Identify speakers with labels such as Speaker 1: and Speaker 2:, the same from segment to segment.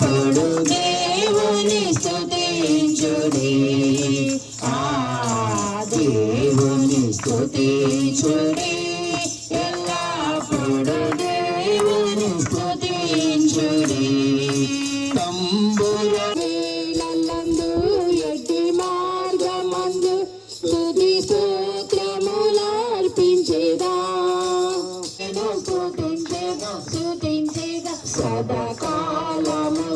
Speaker 1: ఎల్లప్పుడు దేవుని స్తుతించుడి, ఆ దేవుని స్తుతించుడి, ఎల్లప్పుడు దేవుని స్తుతించుడి. తంబురలందు ఎట్టి మార్గమందు స్తుతి స్తోత్రములర్పించేదా, స్తుతించేదా సదాకాలము,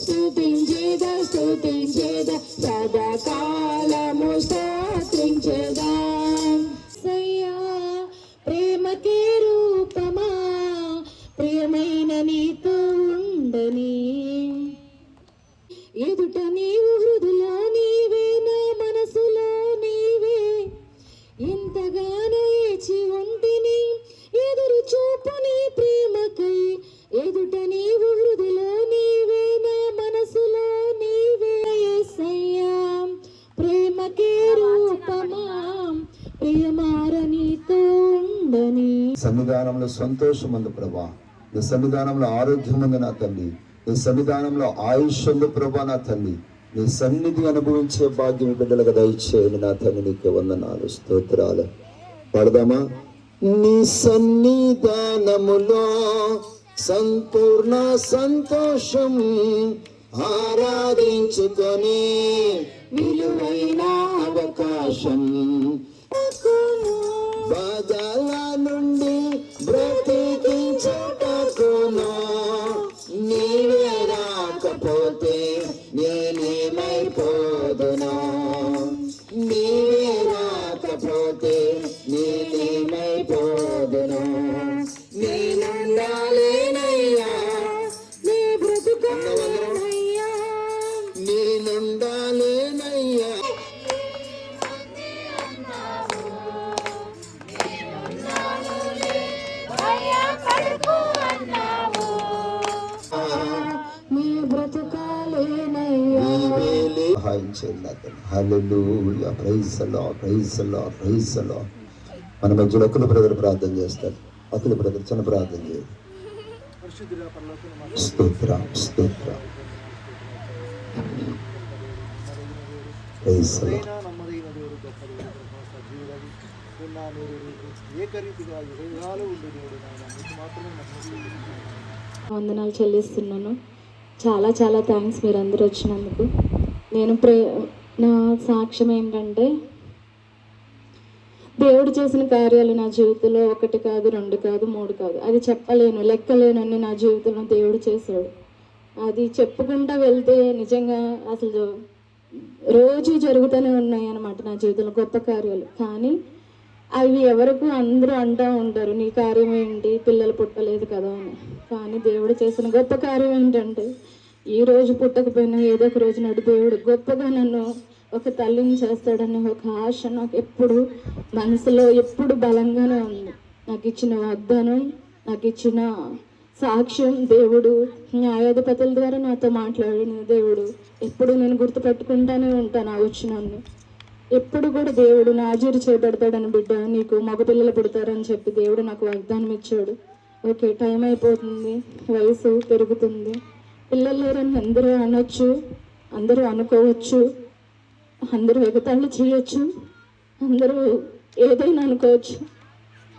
Speaker 1: స్తుతించేదా స్తుతించేదా సదాకాలము స్తోత్రించేదా. సయ్యా ప్రేమకే రూపమా, ప్రియమైన నీతో ఉండని, ఎదుట నీవు హృదయలో నీవే, నా మనసులో నీవే, ఎంతగానో ఏచి ఉంటిని ఎదురు చూపు నీ ప్రేమకై, ఎదుట నీవు హృదయలో నీవే, నా మనసులో నీవే. యేసయ్యా ప్రేమకే రూపమా, ప్రియమార నీతో ఉండని.
Speaker 2: సన్నిధానంలో సంతోషం ఉంది ప్రభా, నీ సన్నిధానంలో ఆరోగ్యం ఉంది నా తల్లి, నీ సన్నిధానంలో ఆయుష్ ఉంది ప్రభా నా తల్లి. నీ సన్నిధి అనుభవించే భాగ్యం బిడ్డలుగా దయచేయండి నా తల్లి, నీకే వందనాలు స్తోత్రాలు. పడదామా? నీ సన్నిధానములో సంపూర్ణ సంతోషం, ఆరాధించుకొని విలువైన అవకాశం, బాధల నుండి బ్రతికించుటకును నీవే రాకపోతే నేనేమైపోదును, నీవే రాకపోతే నేనేమైపోదును. నేనుండాలేనయ్యా నీ బ్రతుకయ్యా, నేనుండాలేనయ్యా. మన మధ్యలో అఖిల బ్రదర్ ప్రార్థన చేస్తారు. అఖిల బ్రదర్ చిన్న ప్రార్థన చేయండి. స్తోత్ర స్తోత్ర
Speaker 3: వందనాలు చెల్లిస్తున్నాను. చాలా చాలా థ్యాంక్స్ మీరు అందరూ వచ్చినందుకు. నేను నా సాక్ష్యం ఏంటంటే, దేవుడు చేసిన కార్యాలు నా జీవితంలో 1 కాదు 2 కాదు 3 కాదు, అది చెప్పలేను, లెక్కలేనని నా జీవితంలో దేవుడు చేశాడు. అది చెప్పుకుంటా వెళ్తే నిజంగా అసలు రోజు జరుగుతూనే ఉన్నాయి అన్నమాట నా జీవితంలో గొప్ప కార్యాలు. కానీ అవి ఎవరికి అందరూ అంటూ ఉంటారు, నీ కార్యం ఏంటి, పిల్లలు పుట్టలేదు కదా అని. కానీ దేవుడు చేసిన గొప్ప కార్యం ఏంటంటే, ఈ రోజు పుట్టకపోయినా ఏదో ఒక రోజు నాడు దేవుడు గొప్పగా నన్ను ఒక తల్లిని చేస్తాడని ఒక ఆశ నాకు ఎప్పుడు మనసులో ఎప్పుడు బలంగానే ఉంది. నాకు ఇచ్చిన వాగ్దానం, నాకు ఇచ్చిన సాక్ష్యం, దేవుడు న్యాయాధిపతుల ద్వారా నాతో మాట్లాడిన దేవుడు ఎప్పుడు నేను గుర్తుపెట్టుకుంటానే ఉంటాను. ఆ వచ్చినాన్ని ఎప్పుడు కూడా దేవుడు నాజీరు చేయబడతాడని, బిడ్డ నీకు మగపిల్లలు పుడతారని చెప్పి దేవుడు నాకు వాగ్దానం ఇచ్చాడు. ఓకే, టైం అయిపోతుంది, వయసు పెరుగుతుంది, పిల్లలు లేరని అందరూ అనొచ్చు, అందరూ అనుకోవచ్చు, అందరూ ఎగతాళి చేయొచ్చు, అందరూ ఏదైనా అనుకోవచ్చు.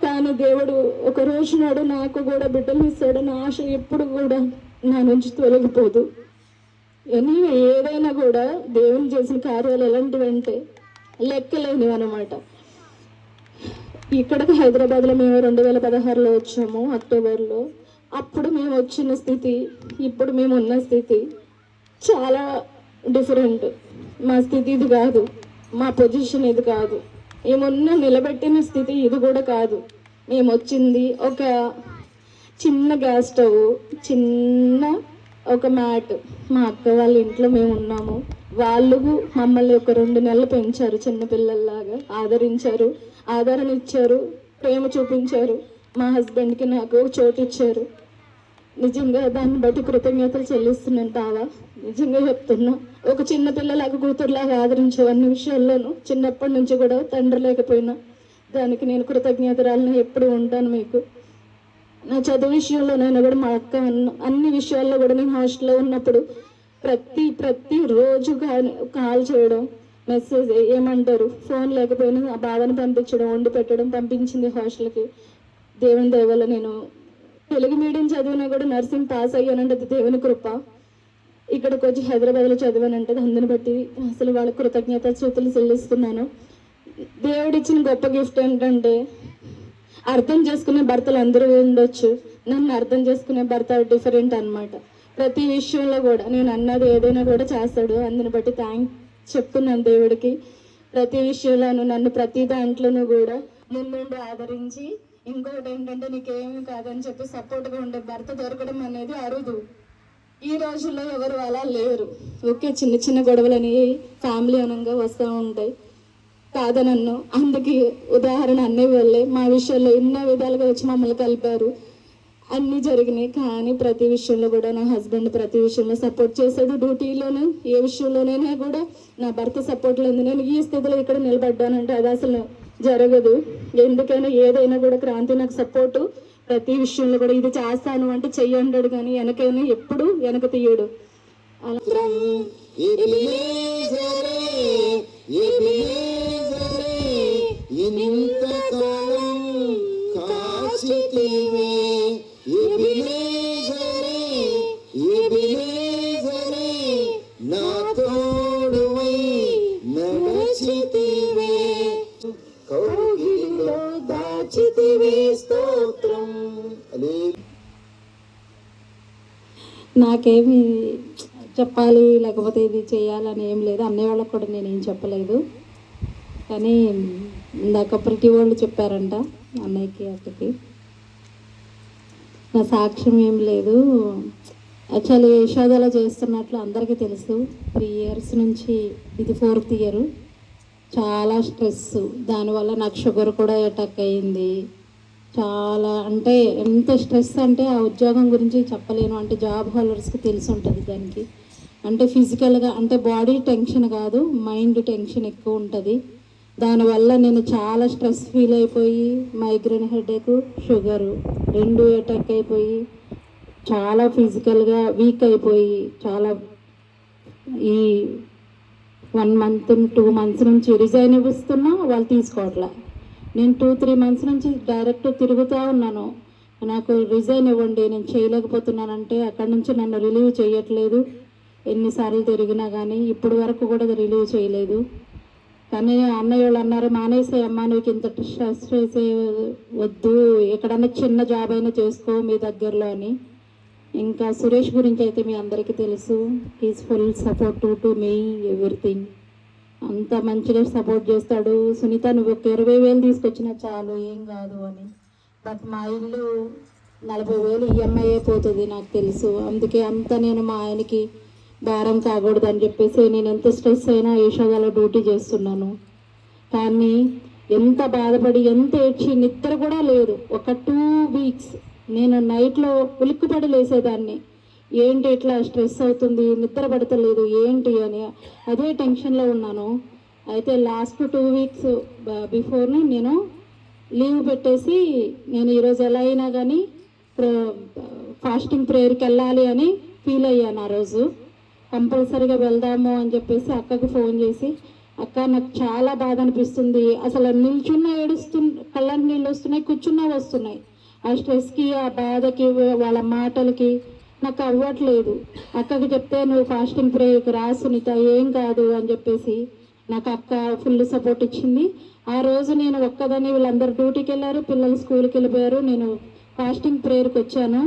Speaker 3: కానీ దేవుడు ఒక రోజు నాడు నాకు కూడా బిడ్డలు ఇస్తాడని ఆశ ఎప్పుడు కూడా నా నుంచి తొలగిపోదు. ఎనీవే ఏదైనా కూడా దేవుని చేసిన కార్యాలు ఎలాంటివంటే లెక్కలేనివి అన్నమాట. ఇక్కడికి హైదరాబాద్లో మేము 2016లో వచ్చాము, అక్టోబర్లో. అప్పుడు మేము వచ్చిన స్థితి, ఇప్పుడు మేము ఉన్న స్థితి చాలా డిఫరెంట్. మా స్థితి ఇది కాదు, మా పొజిషన్ ఇది కాదు, మేమున్న నిలబెట్టిన స్థితి ఇది కూడా కాదు. మేము వచ్చింది ఒక చిన్న గ్యాస్ స్టవ్, చిన్న ఒక మ్యాట్. మా అక్క వాళ్ళ ఇంట్లో మేము ఉన్నాము. వాళ్ళు మమ్మల్ని ఒక 2 నెలలు పెంచారు, చిన్నపిల్లల్లాగా ఆదరించారు, ఆదరణ ఇచ్చారు, ప్రేమ చూపించారు. మా హస్బెండ్కి నాకు చోటు ఇచ్చారు. నిజంగా దాన్ని బట్టి కృతజ్ఞతలు చెల్లిస్తున్నాను తావా. నిజంగా చెప్తున్నా, ఒక చిన్న పిల్లలాగా కూతురులాగా ఆదరించావు అన్ని విషయాల్లోనూ. చిన్నప్పటి నుంచి కూడా తండ్రి లేకపోయినా దానికి నేను కృతజ్ఞతరాలను ఎప్పుడు ఉంటాను మీకు. నా చదువు విషయంలోనైనా కూడా మా అక్క అన్ని విషయాల్లో కూడా నేను హాస్టల్లో ఉన్నప్పుడు ప్రతి రోజు కాల్ చేయడం, మెసేజ్ ఏమంటారు, ఫోన్ లేకపోయినా ఆ బావని పంపించడం, వండి పెట్టడం, పంపించింది హాస్టల్కి. దేవుని దయ వల్ల నేను తెలుగు మీడియం చదివినా కూడా నర్సింగ్ పాస్ అయ్యానంటే అది దేవుని కృప. ఇక్కడికి వచ్చి హైదరాబాద్లో చదివానంటే అందుని బట్టి అసలు వాళ్ళ కృతజ్ఞత స్తుతులు చెల్లిస్తున్నాను. దేవుడిచ్చిన గొప్ప గిఫ్ట్ ఏంటంటే అర్థం చేసుకునే భర్తలు అందరూ ఉండొచ్చు, నన్ను అర్థం చేసుకునే భర్త డిఫరెంట్ అన్నమాట. ప్రతి విషయంలో కూడా నేను అన్నది ఏదైనా కూడా చేస్తాడు. అందుని బట్టి చెప్తున్నాను దేవుడికి. ప్రతి విషయంలోనూ నన్ను ప్రతి దాంట్లోనూ కూడా ముందుండి ఆదరించి, ఇంకొకటి ఏంటంటే నీకేమీ కాదని చెప్పి సపోర్ట్గా ఉండే భర్త దొరకడం అనేది అరుదు. ఈ రోజుల్లో ఎవరు అలా లేరు. ఓకే, చిన్న చిన్న గొడవలని ఫ్యామిలీ అనంగా వస్తూ ఉంటాయి, కాదనన్ను. అందుకే ఉదాహరణ అన్నయ్య వల్లే మా విషయంలో ఎన్నో విధాలుగా వచ్చి మమ్మల్ని కలిపారు, అన్నీ జరిగినాయి. కానీ ప్రతి విషయంలో కూడా నా హస్బెండ్ ప్రతి విషయంలో సపోర్ట్ చేశాడు. డ్యూటీలోనూ ఏ విషయంలోనైనా కూడా నా భర్త సపోర్ట్ లేదు. నేను ఈ స్థితిలో ఇక్కడ నిలబడ్డానంటే అది అసలు జరగదు. ఎందుకైనా ఏదైనా కూడా క్రాంతి నాకు సపోర్టు. ప్రతి విషయంలో కూడా ఇది చేస్తాను అంటే చెయ్యంటాడు, కానీ వెనకైనా ఎప్పుడు వెనక తీయడు. అలా నాకేమి చెప్పాలి లేకపోతే ఇది చేయాలని ఏం లేదు. అన్నయ్య వాళ్ళకి కూడా నేనేం చెప్పలేదు. కానీ ఇందాక ప్రతి వాళ్ళు చెప్పారంట అన్నయ్యకి అక్కకి. నా సాక్ష్యం ఏం లేదు. యాక్చువల్లీ యశోదలో చేస్తున్నట్లు అందరికీ తెలుసు. 3 years నుంచి ఇది 4th year. చాలా స్ట్రెస్, దానివల్ల నాకు షుగర్ కూడా అటాక్ అయ్యింది. చాలా అంటే ఎంత స్ట్రెస్ అంటే ఆ ఉద్యోగం గురించి చెప్పలేను. అంటే జాబ్ హోల్డర్స్కి తెలిసి ఉంటుంది దానికి. అంటే ఫిజికల్గా అంటే బాడీ టెన్షన్ కాదు, మైండ్ టెన్షన్ ఎక్కువ ఉంటుంది. దానివల్ల నేను చాలా స్ట్రెస్ ఫీల్ అయిపోయి మైగ్రేన్ హెడేక్, షుగరు 2 అటాక్ అయిపోయి చాలా ఫిజికల్గా వీక్ అయిపోయి చాలా ఈ 1 month 2 months నుంచి రిజైన్ ఇస్తున్నా వాళ్ళు తీసుకోవట్లే. నేను 2-3 months నుంచి డైరెక్ట్ తిరుగుతూ ఉన్నాను, నాకు రిజైన్ ఇవ్వండి నేను చేయలేకపోతున్నానంటే అక్కడి నుంచి నన్ను రిలీవ్ చేయట్లేదు. ఎన్నిసార్లు తిరిగినా కానీ ఇప్పటి వరకు కూడా రిలీవ్ చేయలేదు. కానీ అన్నయ్య వాళ్ళు అన్నారు, మానేసే అమ్మ, నువ్వు ఇంత స్ట్రెస్ చేసే వద్దు, ఎక్కడన్నా చిన్న జాబ్ అయినా చేసుకో మీ దగ్గరలో అని. ఇంకా సురేష్ గురించి అయితే మీ అందరికీ తెలుసు. Is full support to me everything. అంత మంచిగా సపోర్ట్ చేస్తాడు. సునీత నువ్వు ఒక 20,000 తీసుకొచ్చినా చాలు, ఏం కాదు అని. బట్ మా ఇల్లు 40,000 EMI అయిపోతుంది నాకు తెలుసు. అందుకే అంత నేను మా ఆయనకి భారం కాకూడదు అని చెప్పేసి నేను ఎంత స్ట్రెస్ అయినా యశోదలో డ్యూటీ చేస్తున్నాను. కానీ ఎంత బాధపడి ఎంత ఏడ్చి నిద్ర కూడా లేదు. ఒక 2 weeks నేను నైట్లో ఉలిక్కుపడి లేసేదాన్ని, ఏంటి ఇట్లా స్ట్రెస్ అవుతుంది, నిద్ర పడతలేదు ఏంటి అని అదే టెన్షన్లో ఉన్నాను. అయితే లాస్ట్ 2 weeks బిఫోర్ని నేను లీవ్ పెట్టేసి నేను ఈరోజు ఎలా అయినా కానీ ఫాస్టింగ్ ప్రేయర్కి వెళ్ళాలి అని ఫీల్ అయ్యాను. ఆ రోజు కంపల్సరీగా వెళ్దాము అని చెప్పేసి అక్కకి ఫోన్ చేసి, అక్క నాకు చాలా బాధ అనిపిస్తుంది, అసలు నిల్చున్నా కళ్ళని నీళ్ళు వస్తున్నాయి, కూర్చున్నా వస్తున్నాయి. ఆ స్ట్రెస్కి, ఆ బాధకి, వాళ్ళ మాటలకి నాకు అవ్వట్లేదు. అక్కకి చెప్తే నువ్వు ఫాస్టింగ్ ప్రేయర్కి రా సునీత, ఏం కాదు అని చెప్పేసి నాకు అక్క ఫుల్ సపోర్ట్ ఇచ్చింది. ఆ రోజు నేను ఒక్కదాన్ని, వీళ్ళందరూ డ్యూటీకి వెళ్ళారు, పిల్లలు స్కూల్కి వెళ్ళిపోయారు, నేను ఫాస్టింగ్ ప్రేయర్కి వచ్చాను.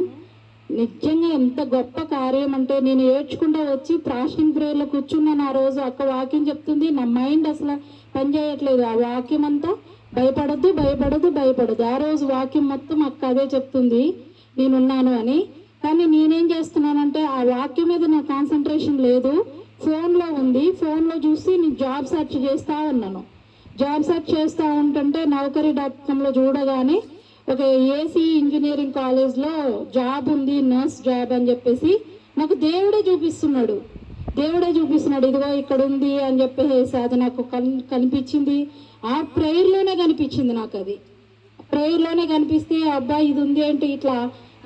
Speaker 3: నిజంగా ఎంత గొప్ప కార్యం అంటే నేను ఏడ్చుకుంటూ వచ్చి ఫాస్టింగ్ ప్రేయర్లో కూర్చున్నాను. ఆ రోజు అక్క వాక్యం చెప్తుంది, నా మైండ్ అసలు పనిచేయట్లేదు. ఆ వాక్యం అంతా భయపడద్దు భయపడద్దు భయపడద్దు. ఆ రోజు వాక్యం మొత్తం అక్క అదే చెప్తుంది, నేనున్నాను అని. కానీ నేనేం చేస్తున్నానంటే ఆ వాక్యం మీద నా కాన్సన్ట్రేషన్ లేదు, ఫోన్లో ఉంది. ఫోన్లో చూసి నేను జాబ్ సెర్చ్ చేస్తూ ఉన్నాను. జాబ్ సెర్చ్ చేస్తూ ఉంటుంటే Naukari.comలో చూడగానే ఒక ఏసీ ఇంజనీరింగ్ కాలేజ్లో జాబ్ ఉంది, నర్స్ జాబ్ అని చెప్పేసి నాకు దేవుడే చూపిస్తున్నాడు. ఇదిగో ఇక్కడ ఉంది అని చెప్పేసి అది నాకు కనిపించింది. ఆ ప్రేయర్లోనే కనిపించింది నాకు. అది ప్రేయర్లోనే కనిపిస్తే అబ్బా ఇది ఉంది ఏంటి ఇట్లా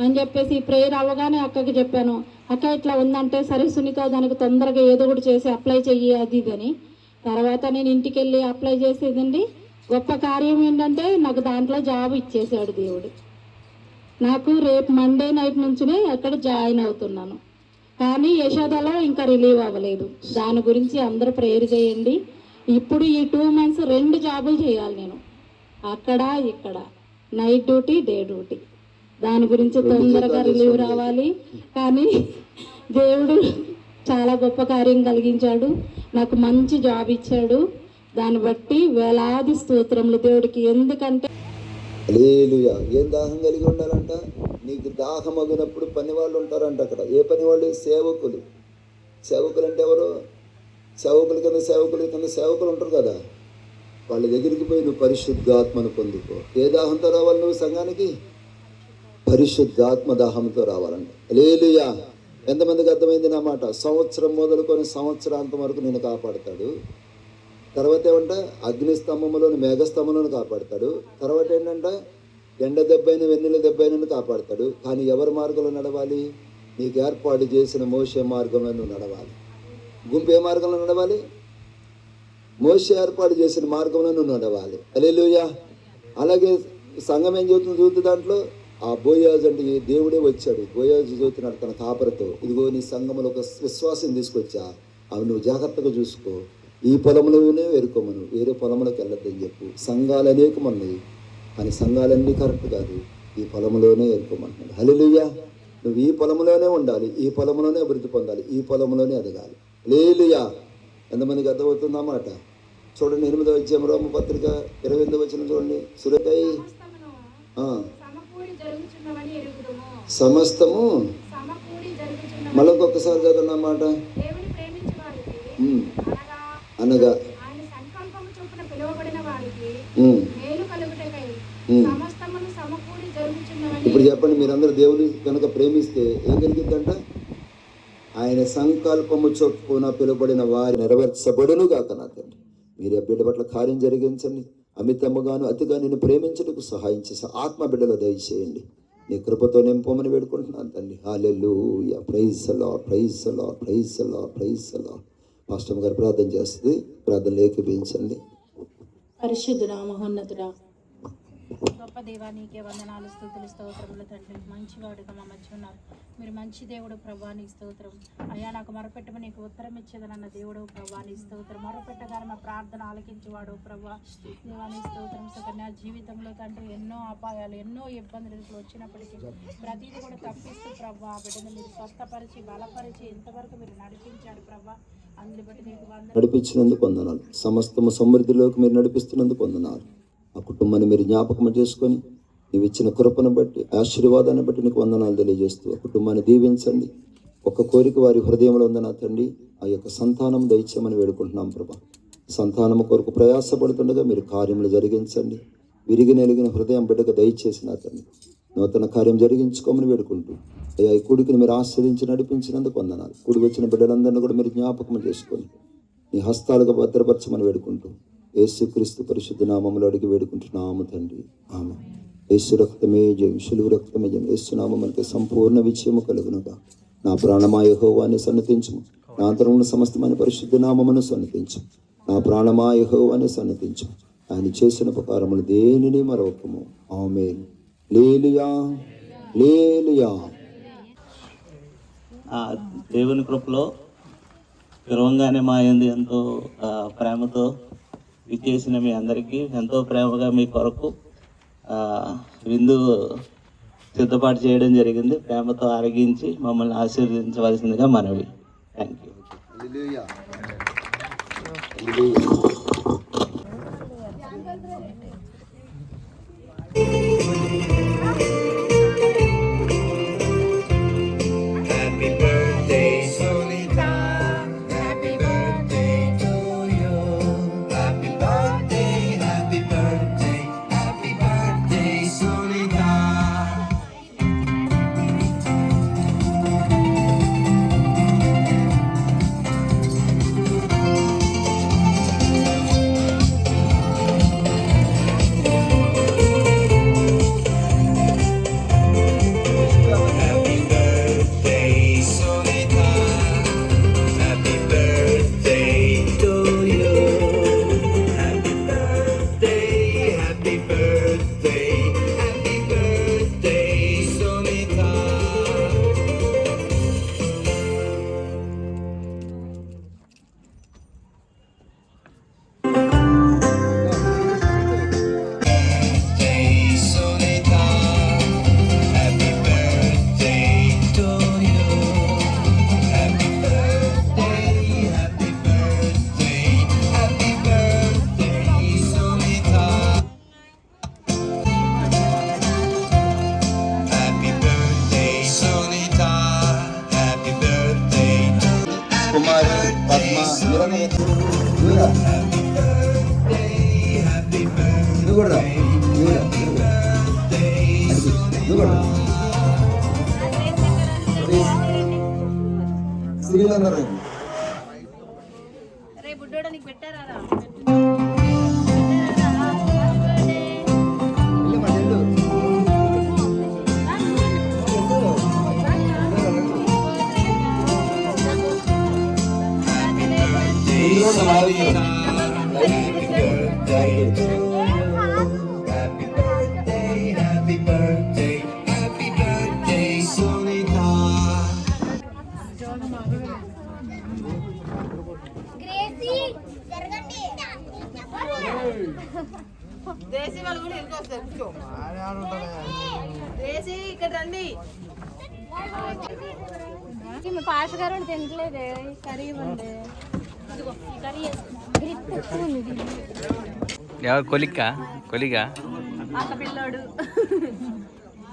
Speaker 3: అని చెప్పేసి ప్రేయర్ అవ్వగానే అక్కకి చెప్పాను, అక్క ఇట్లా ఉందంటే సరే సునీత దానికి తొందరగా ఏదో ఒకటి చేసి అప్లై చెయ్యి అది ఇది అని. తర్వాత నేను ఇంటికి వెళ్ళి అప్లై చేసేదండి. గొప్ప కార్యం ఏంటంటే నాకు దాంట్లో జాబ్ ఇచ్చేసాడు దేవుడు. నాకు రేపు మండే నైట్ నుంచినే అక్కడ జాయిన్ అవుతున్నాను. కానీ యశోదలో ఇంకా రిలీవ్ అవ్వలేదు. దాని గురించి అందరూ ప్రేయర్ చేయండి. ఇప్పుడు ఈ 2 months 2 జాబులు చేయాలి నేను, అక్కడ ఇక్కడ, నైట్ డ్యూటీ డే డ్యూటీ. దాని గురించి తొందరగా రిలీవ్ రావాలి. కానీ దేవుడు చాలా గొప్ప కార్యం కలిగించాడు, నాకు మంచి జాబ్ ఇచ్చాడు. దాన్ని బట్టి వేలాది స్తోత్రములు దేవుడికి. ఎందుకంటే
Speaker 2: హల్లెలూయా. ఏం దాహం కలిగి ఉండాలంట? నీకు దాహం అగినప్పుడు పని వాళ్ళు ఉంటారంట అక్కడ. ఏ పని వాళ్ళు? సేవకులు. సేవకులు అంటే ఎవరు? సేవకుల కింద సేవకులు ఉంటారు కదా, వాళ్ళ దగ్గరికి పోయి నువ్వు పరిశుద్ధాత్మను పొందుకో. ఏ దాహంతో రావాలి నువ్వు సంఘానికి? పరిశుద్ధాత్మ దాహంతో రావాలంట. హల్లెలూయా. ఎంతమందికి అర్థమైంది నా మాట? సంవత్సరం మొదలుకొని సంవత్సరాంతం వరకు నేను కాపాడతాడు. తర్వాత ఏమంట? అగ్నిస్తంభంలోని మేఘస్తంభంలోని కాపాడతాడు. తర్వాత ఏంటంట? ఎండ దెబ్బైన వెన్నెల దెబ్బైన కాపాడతాడు. కానీ ఎవరి మార్గంలో నడవాలి? నీకు ఏర్పాటు చేసిన మోషే మార్గంలో నువ్వు నడవాలి. గుంపు ఏ మార్గంలో నడవాలి? మోషే ఏర్పాటు చేసిన మార్గంలో నువ్వు నడవాలి. హల్లెలూయా. అలాగే సంఘం ఏం చెబుతుంది చూద్దు దాంట్లో? ఆ బోయాజు అంటే దేవుడే వచ్చాడు. బోయాజు చదువుతున్నాడు తన కాపరితో, ఇదిగో నీ సంఘంలో ఒక విశ్వాసం తీసుకొచ్చా, అవి నువ్వు జాగ్రత్తగా చూసుకో, ఈ పొలంలోనే వేరుకోమను, వేరే పొలంలోకి వెళ్ళొద్దని చెప్పు. సంఘాలు అనేకం ఉన్నాయి కానీ సంఘాలన్నీ కరెక్ట్ కాదు, ఈ పొలంలోనే వేరుకోమంటున్నాడు. హల్లెలూయా. నువ్వు ఈ పొలంలోనే ఉండాలి, ఈ పొలంలోనే అభివృద్ధి పొందాలి, ఈ పొలంలోనే ఎదగాలి. హల్లెలూయా. ఎంతమందికి అర్థమవుతుందా మాట? చూడండి 8వ అధ్యాయం రోమపత్రిక 28వ వచనం చూడండి. సురేఖై సమస్తము మళ్ళొక్కసారి చదవన్నమాట. అనగా ఇప్పుడు చెప్పండి, మీరందరూ దేవుని కనుక ప్రేమిస్తే ఏం కలిగిద్దంట? ఆయన సంకల్పము చొప్పున పిలువబడిన వారి నెరవేర్చబడును గాక. నా తండ్రి, మీరు బిడ్డ పట్ల కార్యం జరిగించండి. అమితముగాను అతిగా నేను ప్రేమించడానికి సహాయం చేసి ఆత్మ బిడ్డలో దయచేయండి. నీ కృపతో నింపమని వేడుకుంటున్నాను తండ్రి. Hallelujah. Praise the Lord, praise the Lord, praise the Lord, praise the Lord. Pastor గారు ప్రార్థన చేస్తుంది, ప్రార్థనలు ఏకీభవించండి.
Speaker 3: పరిశుద్ధుడా, మహోన్నతుడా,
Speaker 4: గొప్ప దేవా, నీకే వందనాలు, స్తుతులు, స్తోత్రములు తండ్రి. మంచివాడుగా మా మధ్య ఉన్నారు. మీరు మంచి దేవుడు ప్రభా, నీ స్తోత్రం. అయ్యా, నాకు మొరపెట్టమని నీకు ఉత్తరం ఇచ్చేదనన్న దేవుడు ప్రభా, నీ స్తోత్రం. మొరపెట్టగానే మా ప్రార్థన ఆలకించేవాడు ప్రభా, దేవా నీ స్తోత్రం. సుకన్య జీవితంలో తండ్రి ఎన్నో అపాయాలు, ఎన్నో ఇబ్బందులు వచ్చినప్పటికీ ప్రతిదీ కూడా తప్పిస్తూ ప్రభా, బిడ్డను మీరు స్వస్థపరిచి బలపరిచి ఇంతవరకు మీరు నడిపించాడు ప్రభా. అందుని బట్టి నీకు
Speaker 2: నడిపించినందుకు వందనాలు. సమస్తము సమృద్ధిలోకి మీరు నడిపిస్తున్నందుకు వందనాలు. ఆ కుటుంబాన్ని మీరు జ్ఞాపకం చేసుకొని నీవు ఇచ్చిన కృపను బట్టి, ఆశీర్వాదాన్ని బట్టి నీకు వందనాలు తెలియజేస్తూ ఆ కుటుంబాన్ని దీవించండి. ఒక కోరిక వారి హృదయంలో ఉందని తండ్రి, ఆ యొక్క సంతానం దయచేయమని వేడుకుంటున్నాం ప్రభా. సంతానం కొరకు ప్రయాసపడుతుండగా మీరు కార్యములు జరిగించండి. విరిగి నెలిగిన హృదయం బిడ్డకు దయచేసిన తండ్రి నూతన కార్యం జరిగించుకోమని వేడుకుంటూ, అయ్యా ఈ కూడికిని మీరు ఆస్వాదించి నడిపించినందుకు వందనాలు. కూడి వచ్చిన బిడ్డలందరినీ కూడా మీరు జ్ఞాపకం చేసుకొని నీ హస్తాలుగా భద్రపరచమని వేడుకుంటూ యేసుక్రీస్తు పరిశుద్ధ నామములో అడిగి వేడుకుంటున్నాము తండ్రి, ఆమేన్. యేసు రక్తమే జయం, శిలువ రక్తమే జయం. యేసు నామమునకు సంపూర్ణ విజయము కలుగునుగా. నా ప్రాణమా యెహోవాని సన్నతించుము, నా అంతరంగ సమస్తమైన పరిశుద్ధ నామమును సన్నతించు. నా ప్రాణమా యెహోవాని సన్నతించు. ఆయన చేసిన ఉపకారములు దేనిని మరొకము. ఆమేన్. హల్లెలూయా, హల్లెలూయా.
Speaker 5: దేవుని కృపలో గర్వంగానే మా యందు ఎంతో ప్రేమతో విచ్చేసిన మీ అందరికీ ఎంతో ప్రేమగా మీ కొరకు విందు సిద్ధపాటు చేయడం జరిగింది. ప్రేమతో ఆరగించి మమ్మల్ని ఆశీర్వదించవలసిందిగా మనవి. Thank you.
Speaker 2: Hallelujah, hallelujah. కుమారి పద్మ ఇవన్నీ ఇవ్వరా? నువ్వు కూడా రా. ఇవ్వరా? నువ్వు కూడా రా. శ్రీలందరూ
Speaker 4: రే బుడ్డోడా నీకు పెట్టారా దేశీ వాళ్ళు కూడా ఇంకొస్తారు కూర్చో దేశీ ఇక్కడ రండి
Speaker 3: పాష గారు తినట్లేదే కర్రీ ఉంది
Speaker 6: ఎవరు కొలిక్కా కొలిగా
Speaker 4: అక్క పిల్లోడు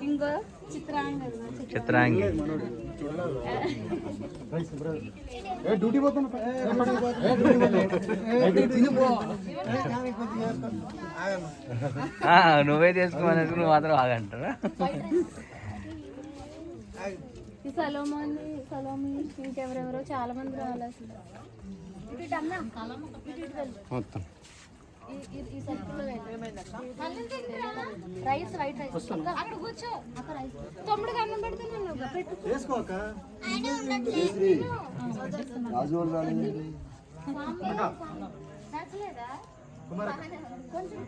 Speaker 3: ఇంకో చిత్రాంగ
Speaker 6: చిత్రాంగి నువ్వే చేసుకోమని నువ్వు మాత్రం ఆగంటారా
Speaker 3: ఈ సలోమి ఇంకెవరెవరో చాలా మంది రావాలి అసలు
Speaker 6: మొత్తం
Speaker 3: ఈ సర్కిల్లో రైస్ వైట్ రైస్ అక్కడ కూర్చో అక్కడ రైస్ తమ్ముడికి అన్నం పెడుతున్నాను నచ్చలేదా కొంచెం